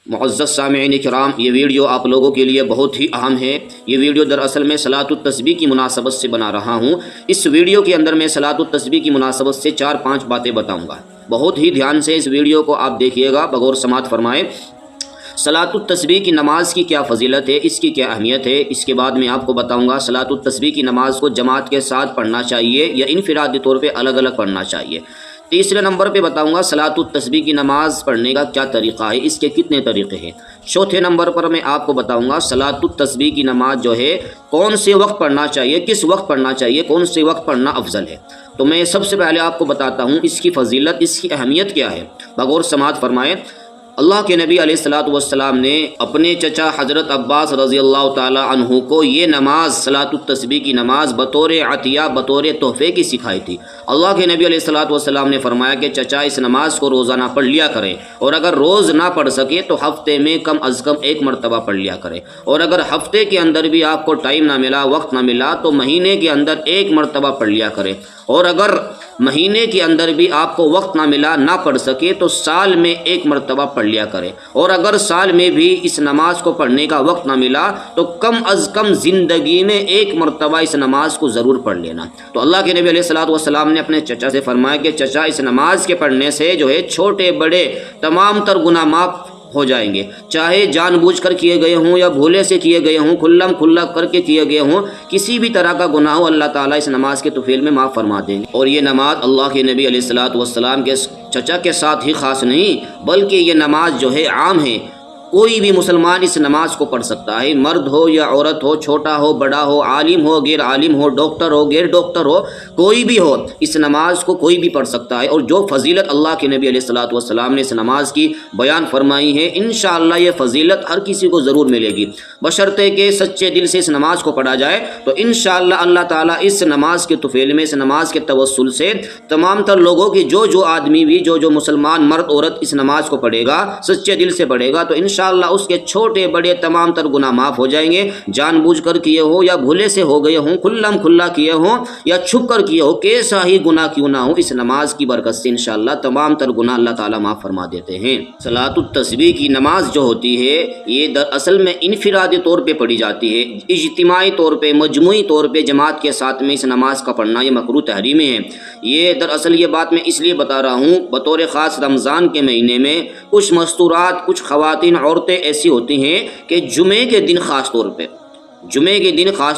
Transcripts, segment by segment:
معزز سامعین کرام، یہ ویڈیو آپ لوگوں کے لیے بہت ہی اہم ہے۔ یہ ویڈیو دراصل میں صلاۃ التسبیح کی مناسبت سے بنا رہا ہوں۔ اس ویڈیو کے اندر میں صلاۃ التسبیح کی مناسبت سے 4-5 باتیں بتاؤں گا۔ بہت ہی دھیان سے اس ویڈیو کو آپ دیکھیے گا، بغور سماعت فرمائے۔ صلاۃ التسبیح کی نماز کی کیا فضیلت ہے، اس کی کیا اہمیت ہے، اس کے بعد میں آپ کو بتاؤں گا صلاۃ التسبیح کی نماز کو جماعت کے ساتھ پڑھنا چاہیے یا انفرادی طور پہ الگ الگ پڑھنا چاہیے۔ تیسرے نمبر پہ بتاؤں گا صلاۃ التسبیح کی نماز پڑھنے کا کیا طریقہ ہے، اس کے کتنے طریقے ہیں۔ چوتھے نمبر پر میں آپ کو بتاؤں گا صلاۃ التسبیح کی نماز جو ہے کون سے وقت پڑھنا چاہیے، کس وقت پڑھنا چاہیے، کون سے وقت پڑھنا افضل ہے۔ تو میں سب سے پہلے آپ کو بتاتا ہوں اس کی فضیلت، اس کی اہمیت کیا ہے، بغور سماعت فرمائیں۔ اللہ کے نبی علیہ الصلوۃ والسلام نے اپنے چچا حضرت عباس رضی اللہ تعالی عنہ کو یہ نماز صلاۃ التسبیح کی نماز بطور عطیہ، بطور تحفے کی سکھائی تھی۔ اللہ کے نبی علیہ الصلوۃ والسلام نے فرمایا کہ چچا اس نماز کو روزانہ پڑھ لیا کریں، اور اگر روز نہ پڑھ سکے تو ہفتے میں کم از کم 1 مرتبہ پڑھ لیا کریں، اور اگر ہفتے کے اندر بھی آپ کو ٹائم نہ ملا، وقت نہ ملا، تو مہینے کے اندر 1 مرتبہ پڑھ لیا کریں، اور اگر مہینے کے اندر بھی آپ کو وقت نہ ملا، نہ پڑھ سکے، تو سال میں 1 مرتبہ پڑھ لیا کرے، اور اگر سال میں بھی اس نماز کو پڑھنے کا وقت نہ ملا تو کم از کم زندگی میں 1 مرتبہ اس نماز کو ضرور پڑھ لینا۔ تو اللہ کے نبی علیہ الصلوۃ والسلام نے اپنے چچا سے فرمایا کہ چچا اس نماز کے پڑھنے سے جو ہے چھوٹے بڑے تمام تر گناہ معاف ہو جائیں گے، چاہے جان بوجھ کر کیے گئے ہوں یا بھولے سے کیے گئے ہوں، کھلم کھلا کر کے کیے گئے ہوں، کسی بھی طرح کا گناہ ہو اللہ تعالیٰ اس نماز کے طفیل میں معاف فرما دیں گے۔ اور یہ نماز اللہ کے نبی علیہ الصلوۃ والسلام کے چچا کے ساتھ ہی خاص نہیں، بلکہ یہ نماز جو ہے عام ہے، کوئی بھی مسلمان اس نماز کو پڑھ سکتا ہے، مرد ہو یا عورت ہو، چھوٹا ہو بڑا ہو، عالم ہو غیر عالم ہو، ڈاکٹر ہو غیر ڈاکٹر ہو، کوئی بھی ہو، اس نماز کو کوئی بھی پڑھ سکتا ہے۔ اور جو فضیلت اللہ کے نبی علیہ الصلوۃ والسلام نے اس نماز کی بیان فرمائی ہے، انشاءاللہ یہ فضیلت ہر کسی کو ضرور ملے گی، بشرطے کہ سچے دل سے اس نماز کو پڑھا جائے۔ تو انشاءاللہ اللہ تعالیٰ اس نماز کے طفیل میں، اس نماز کے توسل سے تمام تر لوگوں کی جو آدمی بھی جو مسلمان مرد عورت اس نماز کو پڑھے گا، سچے دل سے پڑھے گا، تو انشاءاللہ اس کے چھوٹے بڑے تمام تر گناہ معاف ہو جائیں گے، جان بوجھ کر کیے ہو یا بھولے سے ہو گئے ہوں، کھلم کھلا کیے ہوں یا چھپ کر کیے ہو، کیسا ہی گناہ کیوں نہ ہو، اس نماز کی برکت سے انشاءاللہ تمام تر گناہ اللہ تعالیٰ معاف فرما دیتے ہیں۔ صلاۃ التسبیح کی نماز جو ہوتی ہے یہ دراصل میں انفرادی طور پہ پڑھی جاتی ہے، اجتماعی طور پہ، مجموعی طور پہ جماعت کے ساتھ میں اس نماز کا پڑھنا یہ مکروہ تحریمی ہے۔ یہ دراصل یہ بات میں اس لیے بتا رہا ہوں، بطور خاص رمضان کے مہینے میں کچھ مستورات، کچھ خواتین عورتیں ایسی ہوتی ہیں کہ جمعے کے دن خاص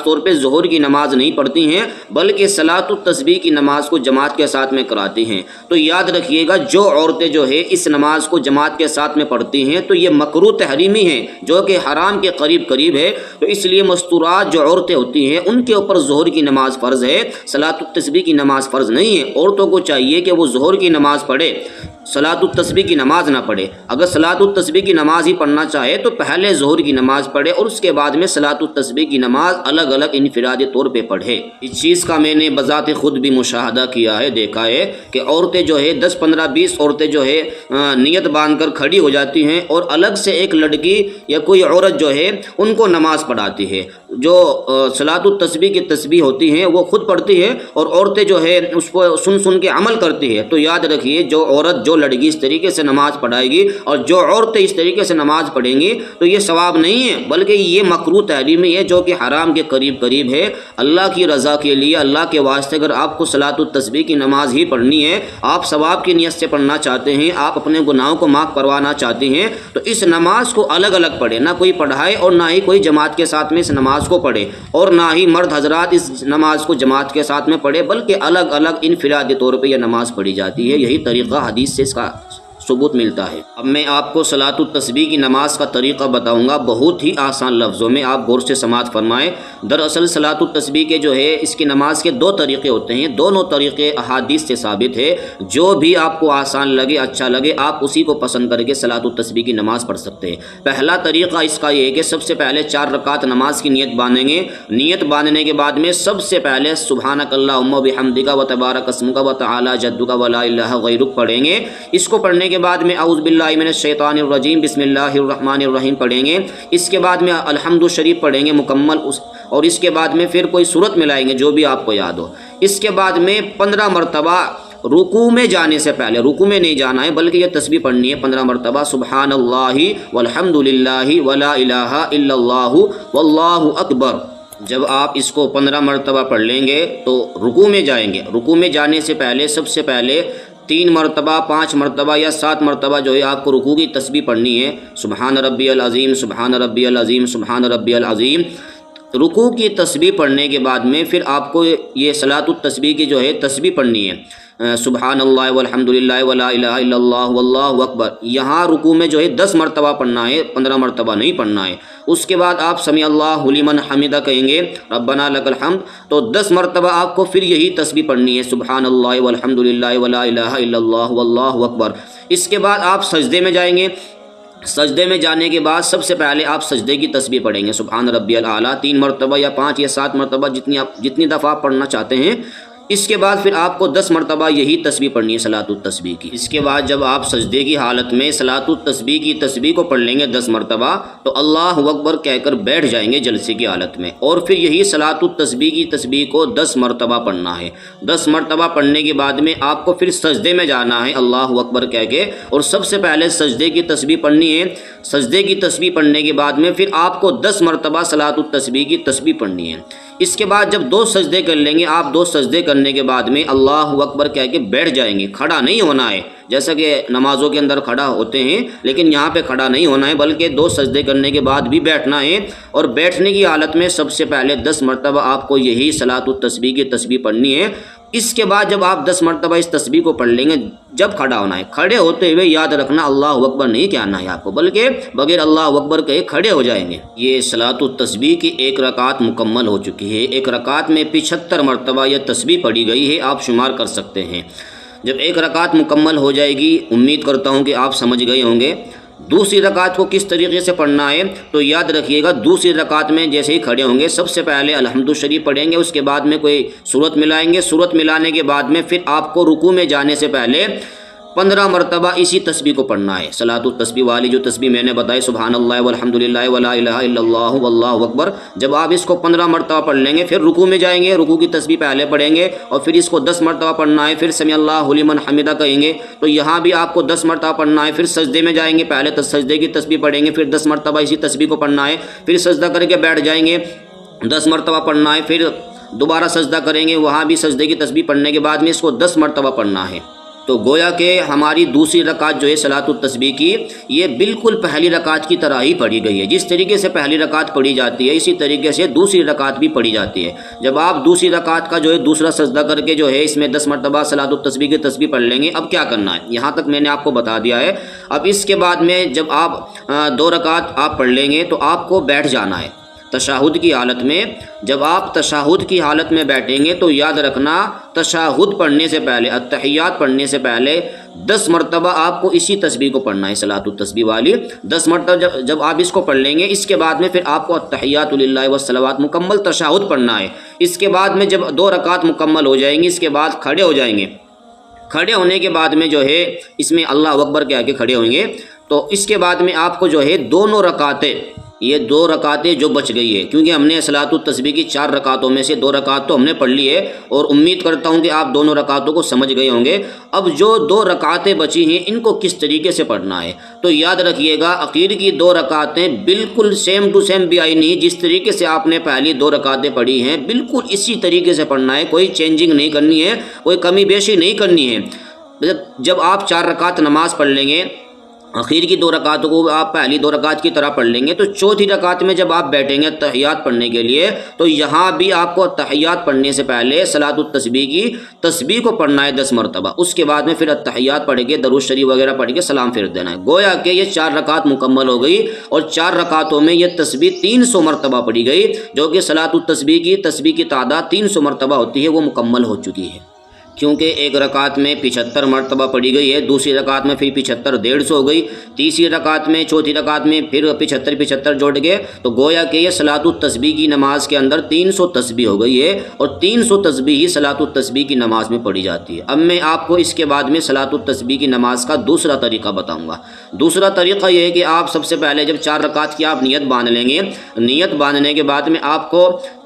طور پہ ظہر کی نماز نہیں پڑھتی ہیں، بلکہ صلاۃ التسبیح کی نماز کو جماعت کے ساتھ میں کراتی ہیں۔ تو یاد رکھیے گا، جو عورتیں جو ہے اس نماز کو جماعت کے ساتھ میں پڑھتی ہیں تو یہ مکروہ تحریمی ہے، جو کہ حرام کے قریب ہے۔ تو اس لیے مستورات جو عورتیں ہوتی ہیں ان کے اوپر ظہر کی نماز فرض ہے، صلاۃ التسبیح کی نماز فرض نہیں ہے۔ عورتوں کو چاہیے کہ وہ ظہر کی نماز پڑھے، صلاۃ التسبیح کی نماز نہ پڑھے۔ اگر صلاۃ التسبیح کی نماز ہی پڑھنا چاہے تو پہلے ظہر کی نماز پڑھے اور اس کے بعد میں صلاۃ التسبیح کی نماز الگ الگ انفرادی طور پہ پڑھے۔ اس چیز کا میں نے بذات خود بھی مشاہدہ کیا ہے، دیکھا ہے کہ عورتیں جو ہے 10 15 20 عورتیں جو ہے نیت باندھ کر کھڑی ہو جاتی ہیں، اور الگ سے ایک لڑکی یا کوئی عورت جو ہے ان کو نماز پڑھاتی ہے۔ جو صلاۃ التسبیح کی تسبیح ہوتی ہیں وہ خود پڑھتی ہے، اور عورتیں جو ہے اس کو سن کے عمل کرتی ہے۔ تو یاد رکھیے، جو عورت جو لڑکی اس طریقے سے نماز پڑھائے گی اور جو عورتیں اس طریقے سے نماز پڑھیں گی تو یہ ثواب نہیں ہے، بلکہ یہ مکروہ تحریمی ہے، جو کہ حرام کے قریب ہے۔ اللہ کی رضا کے لیے، اللہ کے واسطے اگر آپ کو صلاۃ التسبیح کی نماز ہی پڑھنی ہے، آپ ثواب کی نیت سے پڑھنا چاہتے ہیں، آپ اپنے گناہوں کو معاف کروانا چاہتے ہیں، تو اس نماز کو الگ الگ پڑھیں، نہ کوئی پڑھائے اور نہ ہی کوئی جماعت کے ساتھ میں اس نماز کو پڑھے، اور نہ ہی مرد حضرات اس نماز کو جماعت کے ساتھ میں پڑھے، بلکہ الگ الگ انفرادی طور پہ یہ نماز پڑھی جاتی ہے۔ یہی طریقہ حدیث سے اس کا ثبوت ملتا ہے۔ اب میں آپ کو صلاۃ التسبیح کی نماز کا طریقہ بتاؤں گا، بہت ہی آسان لفظوں میں، آپ غور سے سماعت فرمائیں۔ دراصل صلاۃ التسبیح کے جو ہے اس کی نماز کے 2 طریقے ہوتے ہیں، دونوں طریقے احادیث سے ثابت ہے۔ جو بھی آپ کو آسان لگے، اچھا لگے، آپ اسی کو پسند کر کے صلاۃ التسبیح کی نماز پڑھ سکتے ہیں۔ پہلا طریقہ اس کا یہ ہے کہ سب سے پہلے 4 رکعت نماز کی نیت باندھیں گے۔ نیت باندھنے کے بعد میں سب سے پہلے سبحانک اللہم وبحمدک وتبارک اسمک وتعالی جدک ولا الہ غیرک پڑھیں گے۔ اس کو پڑھنے کے بعد میں اعوذ باللہ من الشیطان الرجیم بسم اللہ الرحمن الرحیم پڑھیں گے۔ اس کے بعد میں الحمد شریف پڑھیں گے مکمل، اور اس کے بعد میں پھر کوئی سورت ملائیں گے جو بھی آپ کو یاد ہو۔ اس کے بعد میں 15 مرتبہ رکوع میں جانے سے پہلے، رکوع میں نہیں جانا ہے بلکہ یہ تسبیح پڑھنی ہے 15 مرتبہ، سبحان اللہ والحمد للہ ولا الہ الا اللہ واللہ اکبر۔ جب آپ اس کو 15 مرتبہ پڑھ لیں گے تو رکوع میں جائیں گے۔ رکوع میں جانے سے پہلے سب سے پہلے 3 مرتبہ 5 مرتبہ یا 7 مرتبہ جو ہے آپ کو رکوع کی تسبیح پڑھنی ہے، سبحان ربی العظیم، سبحان ربی العظیم، سبحان ربی العظیم۔ رکوع کی تسبیح پڑھنے کے بعد میں پھر آپ کو یہ صلاۃ التسبیح کی جو ہے تسبیح پڑھنی ہے، سبحان اللہ والحمد للہ ولا الہ الا اللہ واللہ اکبر۔ یہاں رکوع میں جو ہے 10 مرتبہ پڑھنا ہے، 15 مرتبہ نہیں پڑھنا ہے۔ اس کے بعد آپ سمیع اللہ لمن حمدہ کہیں گے، ربنا لک الحمد، تو 10 مرتبہ آپ کو پھر یہی تسبیح پڑھنی ہے، سبحان اللہ والحمد للہ ولا الہ الا اللہ واللہ اکبر۔ اس کے بعد آپ سجدے میں جائیں گے۔ سجدے میں جانے کے بعد سب سے پہلے آپ سجدے کی تسبیح پڑھیں گے، سبحان ربی الاعلیٰ 3 مرتبہ یا 5 یا 7 مرتبہ، جتنی دفعہ آپ پڑھنا چاہتے ہیں۔ اس کے بعد پھر آپ کو 10 مرتبہ یہی تسبیح پڑھنی ہے صلاۃ التسبیح کی۔ اس کے بعد جب آپ سجدے کی حالت میں صلاۃ التسبیح کی تسبیح کو پڑھ لیں گے 10 مرتبہ تو اللہ اکبر کہہ کر بیٹھ جائیں گے جلسے کی حالت میں، اور پھر یہی صلاۃ التسبیح کی تسبیح کو 10 مرتبہ پڑھنا ہے۔ 10 مرتبہ پڑھنے کے بعد میں آپ کو پھر سجدے میں جانا ہے اللہ اکبر کہہ کے، اور سب سے پہلے سجدے کی تسبیح پڑھنی ہے۔ سجدے کی تسبیح پڑھنے کے بعد میں پھر آپ کو 10 مرتبہ صلاۃ التسبیح کی تسبیح پڑھنی ہے۔ اس کے بعد جب 2 سجدے کر لیں گے آپ، 2 سجدے کرنے کے بعد میں اللہ اکبر کہہ کے بیٹھ جائیں گے، کھڑا نہیں ہونا ہے جیسا کہ نمازوں کے اندر کھڑا ہوتے ہیں، لیکن یہاں پہ کھڑا نہیں ہونا ہے بلکہ 2 سجدے کرنے کے بعد بھی بیٹھنا ہے، اور بیٹھنے کی حالت میں سب سے پہلے 10 مرتبہ آپ کو یہی صلاۃ التسبیح کی تسبیح پڑھنی ہے۔ اس کے بعد جب آپ 10 مرتبہ اس تسبیح کو پڑھ لیں گے، جب کھڑا ہونا ہے، کھڑے ہوتے ہوئے یاد رکھنا اللہ اکبر نہیں کہنا ہے آپ کو، بلکہ بغیر اللہ اکبر کہے کھڑے ہو جائیں گے۔ یہ صلاۃ التسبیح کی ایک رکعت مکمل ہو چکی ہے۔ ایک رکعت میں 75 مرتبہ یہ تسبیح پڑھی گئی ہے، آپ شمار کر سکتے ہیں۔ جب ایک رکعت مکمل ہو جائے گی، امید کرتا ہوں کہ آپ سمجھ گئے ہوں گے دوسری رکعت کو کس طریقے سے پڑھنا ہے۔ تو یاد رکھیے گا، دوسری رکعت میں جیسے ہی کھڑے ہوں گے سب سے پہلے الحمد شریف پڑھیں گے، اس کے بعد میں کوئی سورت ملائیں گے، سورت ملانے کے بعد میں پھر آپ کو رکوع میں جانے سے پہلے 15 مرتبہ اسی تسبیح کو پڑھنا ہے، صلاۃ التسبیح والی جو تسبیح میں نے بتائی، سبحان اللہ والحمد للہ ولا الہ الا اللہ واللہ اکبر۔ جب آپ اس کو 15 مرتبہ پڑھ لیں گے پھر رکوع میں جائیں گے، رکوع کی تسبیح پہلے پڑھیں گے، اور پھر اس کو 10 مرتبہ پڑھنا ہے، پھر سمیع اللہ لمن حمدہ کہیں گے، تو یہاں بھی آپ کو 10 مرتبہ پڑھنا ہے۔ پھر سجدے میں جائیں گے، پہلے سجدے کی تسبیح پڑھیں گے، پھر 10 مرتبہ اسی تسبیح کو پڑھنا ہے، پھر سجدہ کر کے بیٹھ جائیں گے، 10 مرتبہ پڑھنا ہے، پھر دوبارہ سجدہ کریں گے، وہاں بھی سجدے کی تسبیح پڑھنے کے بعد میں اس کو 10 مرتبہ پڑھنا ہے۔ تو گویا کہ ہماری دوسری رکعت جو ہے صلاۃ التسبیح کی، یہ بالکل پہلی رکعت کی طرح ہی پڑھی گئی ہے۔ جس طریقے سے پہلی رکعت پڑھی جاتی ہے اسی طریقے سے دوسری رکعت بھی پڑھی جاتی ہے۔ جب آپ دوسری رکعت کا جو ہے دوسرا سجدہ کر کے جو ہے اس میں 10 مرتبہ صلاۃ التسبیح کی تسبیح پڑھ لیں گے، اب کیا کرنا ہے یہاں تک میں نے آپ کو بتا دیا ہے۔ اب اس کے بعد میں جب آپ 2 رکعت آپ پڑھ لیں گے تو آپ کو بیٹھ جانا ہے تشہد کی حالت میں۔ جب آپ تشہد کی حالت میں بیٹھیں گے تو یاد رکھنا، تشہد پڑھنے سے پہلے، التحیات پڑھنے سے پہلے 10 مرتبہ آپ کو اسی تسبیح کو پڑھنا ہے، صلاۃ التسبیح والی 10 مرتبہ جب آپ اس کو پڑھ لیں گے، اس کے بعد میں پھر آپ کو التحیات للہ والصلوات مکمل تشہد پڑھنا ہے۔ اس کے بعد میں جب 2 رکعت مکمل ہو جائیں گی، اس کے بعد کھڑے ہو جائیں گے۔ کھڑے ہونے کے بعد میں جو ہے اس میں اللہ اکبر کے آگے کھڑے ہوئیں گے، تو اس کے بعد میں آپ کو جو ہے دونوں رکعتیں، یہ 2 رکعتیں جو بچ گئی ہے، کیونکہ ہم نے صلاۃ التسبیح کی 4 رکعتوں میں سے 2 رکعت تو ہم نے پڑھ لی ہے، اور امید کرتا ہوں کہ آپ دونوں رکعتوں کو سمجھ گئے ہوں گے۔ اب جو 2 رکعتیں بچی ہیں ان کو کس طریقے سے پڑھنا ہے، تو یاد رکھیے گا آخر کی 2 رکعتیں بالکل سیم ٹو سیم بھی آئی نہیں، جس طریقے سے آپ نے پہلی 2 رکعتیں پڑھی ہیں بالکل اسی طریقے سے پڑھنا ہے، کوئی چینجنگ نہیں کرنی ہے، کوئی کمی بیشی نہیں کرنی ہے۔ جب آپ 4 رکعت نماز پڑھ لیں گے، آخر کی 2 رکعتوں کو آپ پہلی 2 رکعت کی طرح پڑھ لیں گے، تو چوتھی رکعت میں جب آپ بیٹھیں گے تحیات پڑھنے کے لیے، تو یہاں بھی آپ کو تحیات پڑھنے سے پہلے صلاۃ التسبیح کی تسبیح کو پڑھنا ہے 10 مرتبہ، اس کے بعد میں پھر تحیات پڑھ کے درود شریف وغیرہ پڑھ کے سلام پھیر دینا ہے۔ گویا کہ یہ 4 رکعت مکمل ہو گئی، اور 4 رکعتوں میں یہ تسبیح 300 مرتبہ پڑھی گئی، جو کہ صلاۃ التسبیح کی تسبیح کی تعداد 300 مرتبہ ہوتی ہے، وہ مکمل ہو چکی ہے۔ کیونکہ ایک رکعت میں 75 مرتبہ پڑھی گئی ہے، دوسری رکعت میں پھر 75 150 ہو گئی، تیسری رکعت میں چوتھی رکعت میں پھر 75 جوڑ گئے، تو گویا کہ یہ صلاۃ التسبیح کی نماز کے اندر 300 تسبیح ہو گئی ہے، اور 300 تسبیح ہی صلاۃ التسبیح کی نماز میں پڑھی جاتی ہے۔ اب میں آپ کو اس کے بعد میں صلاۃ التسبیح کی نماز کا دوسرا طریقہ بتاؤں گا۔ دوسرا طریقہ یہ ہے کہ آپ سب سے پہلے جب 4 رکعت کی آپ نیت باندھ لیں گے، نیت باندھنے کے بعد میں آپ کو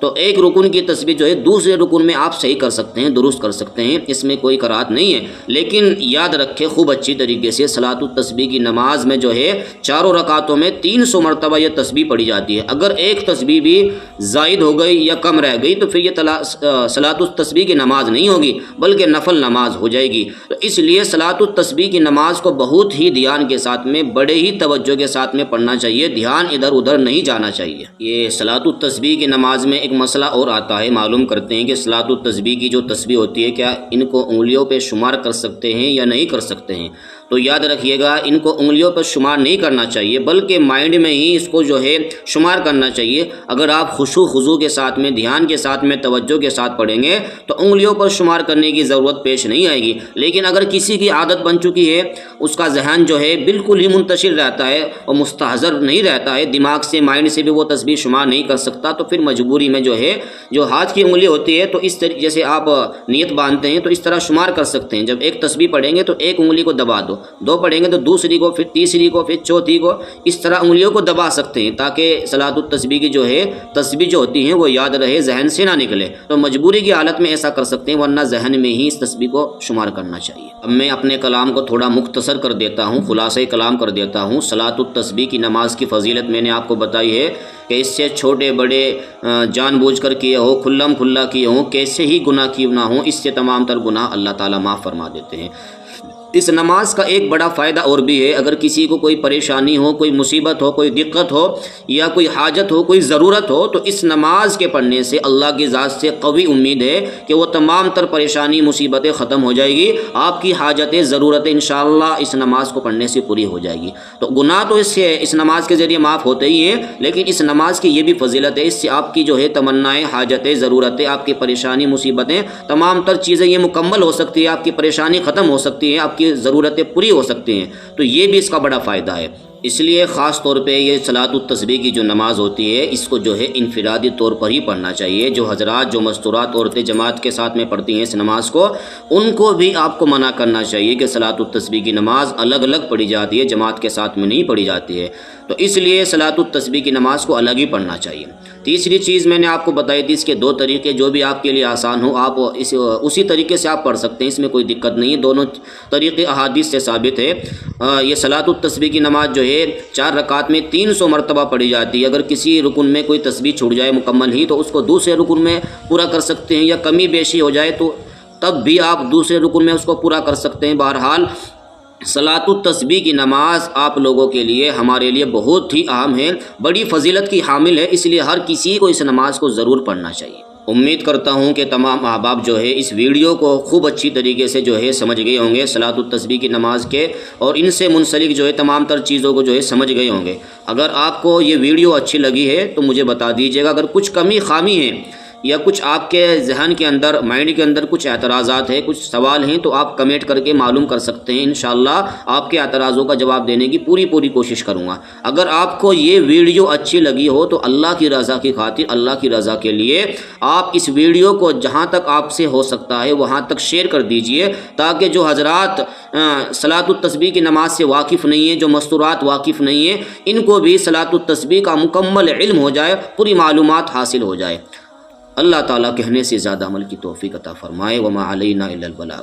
تو ایک رکن کی تسبیح جو ہے دوسرے رکن میں آپ صحیح کر سکتے ہیں، درست کر سکتے ہیں، اس میں کوئی قرات نہیں ہے۔ لیکن یاد رکھیں خوب اچھی طریقے سے، صلاۃ التسبیح کی نماز میں جو ہے چاروں رکعتوں میں 300 مرتبہ یہ تسبیح پڑھی جاتی ہے۔ اگر ایک تسبیح بھی زائد ہو گئی یا کم رہ گئی تو پھر یہ صلاۃ التسبیح کی نماز نہیں ہوگی بلکہ نفل نماز ہو جائے گی۔ تو اس لیے صلاۃ التسبیح کی نماز کو بہت ہی دھیان کے ساتھ میں، بڑے ہی توجہ کے ساتھ میں پڑھنا چاہیے، دھیان ادھر ادھر نہیں جانا چاہیے۔ یہ صلاۃ التسبیح کی نماز میں ایک مسئلہ اور آتا ہے، معلوم کرتے ہیں کہ صلاۃ التسبیح کی جو تسبیح ہوتی ہے کیا ان کو انگلیوں پہ شمار کر سکتے ہیں یا نہیں کر سکتے ہیں؟ تو یاد رکھیے گا ان کو انگلیوں پر شمار نہیں کرنا چاہیے بلکہ مائنڈ میں ہی اس کو جو ہے شمار کرنا چاہیے۔ اگر آپ خشوع خضوع کے ساتھ میں، دھیان کے ساتھ میں، توجہ کے ساتھ پڑھیں گے تو انگلیوں پر شمار کرنے کی ضرورت پیش نہیں آئے گی۔ لیکن اگر کسی کی عادت بن چکی ہے، اس کا ذہن جو ہے بالکل ہی منتشر رہتا ہے اور مستحضر نہیں رہتا ہے، دماغ سے، مائنڈ سے بھی وہ تسبیح شمار نہیں کر سکتا، تو پھر مجبوری میں جو ہے جو ہاتھ کی انگلی ہوتی ہے تو اس طریقے جیسے آپ نیت باندھتے ہیں تو اس طرح شمار کر سکتے ہیں۔ جب ایک تسبیح پڑھیں گے تو ایک انگلی کو دبا دو پڑھیں گے تو دوسری کو، پھر تیسری کو، پھر چوتھی کو، اس طرح انگلیوں کو دبا سکتے ہیں تاکہ صلاۃ التسبیح کی جو ہے تسبیح جو ہوتی ہیں وہ یاد رہے، ذہن سے نہ نکلے۔ تو مجبوری کی حالت میں ایسا کر سکتے ہیں، ورنہ ذہن میں ہی اس تسبیح کو شمار کرنا چاہیے۔ اب میں اپنے کلام کو تھوڑا مختصر کر دیتا ہوں، خلاصہ کلام کر دیتا ہوں۔ صلاۃ التسبیح کی نماز کی فضیلت میں نے آپ کو بتائی ہے کہ اس سے چھوٹے بڑے جان بوجھ کر کیے ہو، کھلم کھلا کیے ہوں، کیسے ہی گناہ کیوں نہ ہوں، اس سے تمام تر گناہ اللہ تعالیٰ معاف فرما دیتے ہیں۔ اس نماز کا ایک بڑا فائدہ اور بھی ہے، اگر کسی کو کوئی پریشانی ہو، کوئی مصیبت ہو، کوئی دقت ہو یا کوئی حاجت ہو، کوئی ضرورت ہو، تو اس نماز کے پڑھنے سے اللہ کی ذات سے قوی امید ہے کہ وہ تمام تر پریشانی، مصیبتیں ختم ہو جائے گی، آپ کی حاجتیں، ضرورتیں انشاءاللہ اس نماز کو پڑھنے سے پوری ہو جائے گی۔ تو گناہ تو اس نماز کے ذریعے معاف ہوتے ہی ہیں، لیکن اس نماز کی یہ بھی فضیلت ہے، اس سے آپ کی جو ہے تمنائیں، حاجتیں، ضرورتیں، آپ کی پریشانی، مصیبتیں، تمام تر چیزیں یہ مکمل ہو سکتی ہے، آپ کی پریشانی ختم ہو سکتی ہے، آپ کی ضرورتیں پوری ہو سکتی ہیں۔ تو یہ بھی اس کا بڑا فائدہ ہے۔ اس لیے خاص طور پہ یہ صلاۃ التسبیح کی جو نماز ہوتی ہے اس کو جو ہے انفرادی طور پر ہی پڑھنا چاہیے۔ جو حضرات، جو مستورات عورتیں جماعت کے ساتھ میں پڑھتی ہیں اس نماز کو، ان کو بھی آپ کو منع کرنا چاہیے کہ صلاۃ التسبیح کی نماز الگ الگ پڑھی جاتی ہے، جماعت کے ساتھ میں نہیں پڑھی جاتی ہے۔ تو اس لیے صلاۃ التسبیح کی نماز کو الگ ہی پڑھنا چاہیے۔ تیسری چیز میں نے آپ کو بتائی تھی، اس کے دو طریقے، جو بھی آپ کے لیے آسان ہو آپ اسی طریقے سے آپ پڑھ سکتے ہیں، اس میں کوئی دقت نہیں ہے، دونوں طریقے احادیث سے ثابت ہے۔ یہ صلاۃ التسبیح کی نماز جو ہے 4 رکعت میں 300 مرتبہ پڑھی جاتی ہے۔ اگر کسی رکن میں کوئی تسبیح چھوٹ جائے مکمل ہی تو اس کو دوسرے رکن میں پورا کر سکتے ہیں، یا کمی بیشی ہو جائے تو تب بھی آپ دوسرے رکن میں اس کو پورا کر سکتے ہیں۔ بہرحال صلاۃ التسبیح کی نماز آپ لوگوں کے لیے، ہمارے لیے بہت ہی اہم ہے، بڑی فضیلت کی حامل ہے، اس لیے ہر کسی کو اس نماز کو ضرور پڑھنا چاہیے۔ امید کرتا ہوں کہ تمام احباب جو ہے اس ویڈیو کو خوب اچھی طریقے سے جو ہے سمجھ گئے ہوں گے، صلاۃ التسبیح کی نماز کے اور ان سے منسلک جو ہے تمام تر چیزوں کو جو ہے سمجھ گئے ہوں گے۔ اگر آپ کو یہ ویڈیو اچھی لگی ہے تو مجھے بتا دیجیے گا، اگر کچھ کمی خامی ہے یا کچھ آپ کے ذہن کے اندر، مائنڈ کے اندر کچھ اعتراضات ہیں، کچھ سوال ہیں، تو آپ کمنٹ کر کے معلوم کر سکتے ہیں۔ انشاءاللہ آپ کے اعتراضوں کا جواب دینے کی پوری کوشش کروں گا۔ اگر آپ کو یہ ویڈیو اچھی لگی ہو تو اللہ کی رضا کی خاطر، اللہ کی رضا کے لیے آپ اس ویڈیو کو جہاں تک آپ سے ہو سکتا ہے وہاں تک شیئر کر دیجئے، تاکہ جو حضرات صلاۃ التسبیح کی نماز سے واقف نہیں ہیں، جو مستورات واقف نہیں ہیں، ان کو بھی صلاۃ التسبیح کا مکمل علم ہو جائے، پوری معلومات حاصل ہو جائے۔ اللہ تعالیٰ کہنے سے زیادہ عمل کی توفیق عطا فرمائے۔ وما علینا الا البلاغ۔